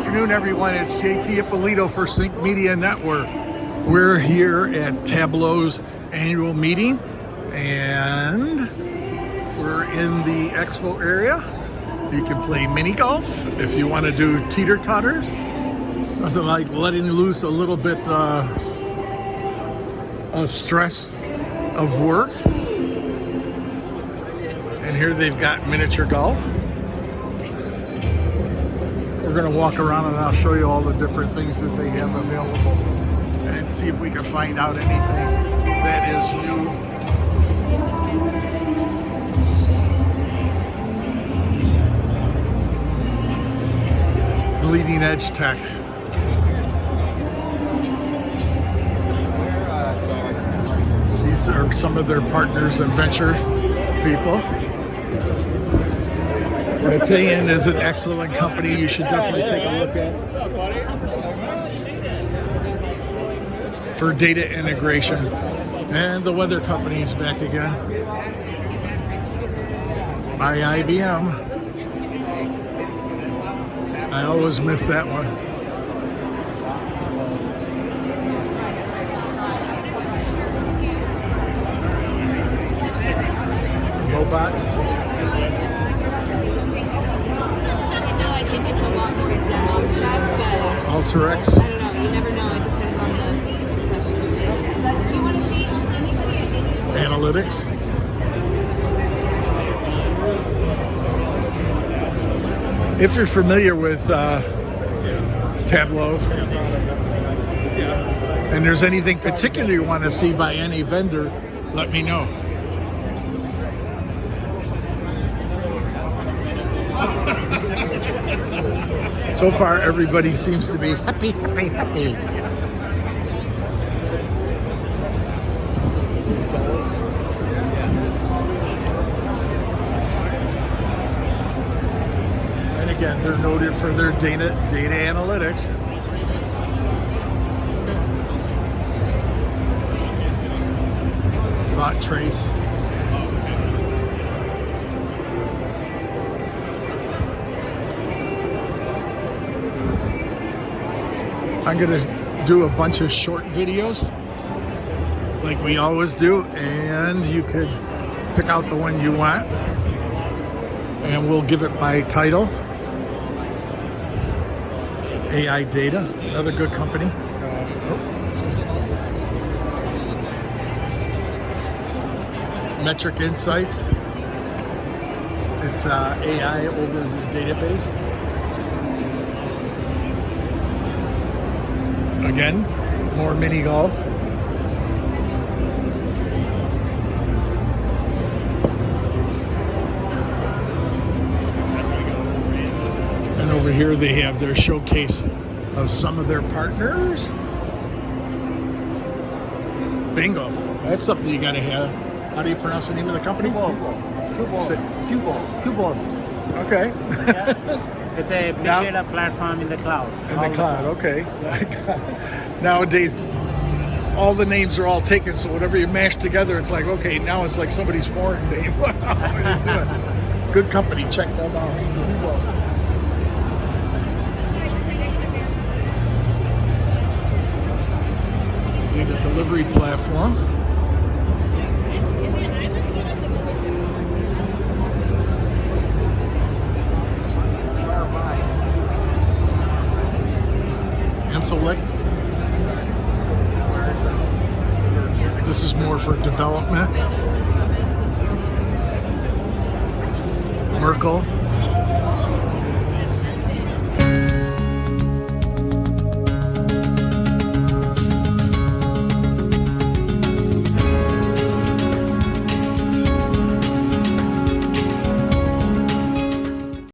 afternoon, everyone. It's JT Ippolito for Sync Media Network. We're here at Tableau's annual meeting, and we're in the expo area. You can play mini golf if you want to do teeter-totters. Nothing like letting loose a little bit of stress of work. And here they've got miniature golf. We're going to walk around and I'll show you all the different things that they have available and see if we can find out anything that is new. Bleeding edge tech. These are some of their partners and venture people. Matillion is an excellent company you should definitely take a look at for data integration. And the weather company is back again by IBM. I always miss that one. Robots. It's a lot more demo stuff, but Alteryx. I don't know. You never know. It depends on the question. You want to see anybody? Analytics. If you're familiar with Tableau, and there's anything particular you want to see by any vendor, let me know. So far, everybody seems to be happy. And again, they're noted for their data analytics. Thought trace. I'm going to do a bunch of short videos like we always do, and you could pick out the one you want and we'll give it by title. AI Data, another good company. Metric Insights. It's AI over the database. Again, more mini golf. And over here they have their showcase of some of their partners. Bingo. That's something you gotta have. How do you pronounce the name of the company? Keyboard. Okay. It's a big data platform in the cloud. In the cloud, okay. Nowadays, all the names are all taken, so whatever you mash together, it's like, okay, now it's like somebody's foreign name. What are you doing? Good company, check them out. Data delivery platform. This is more for development. Merkle.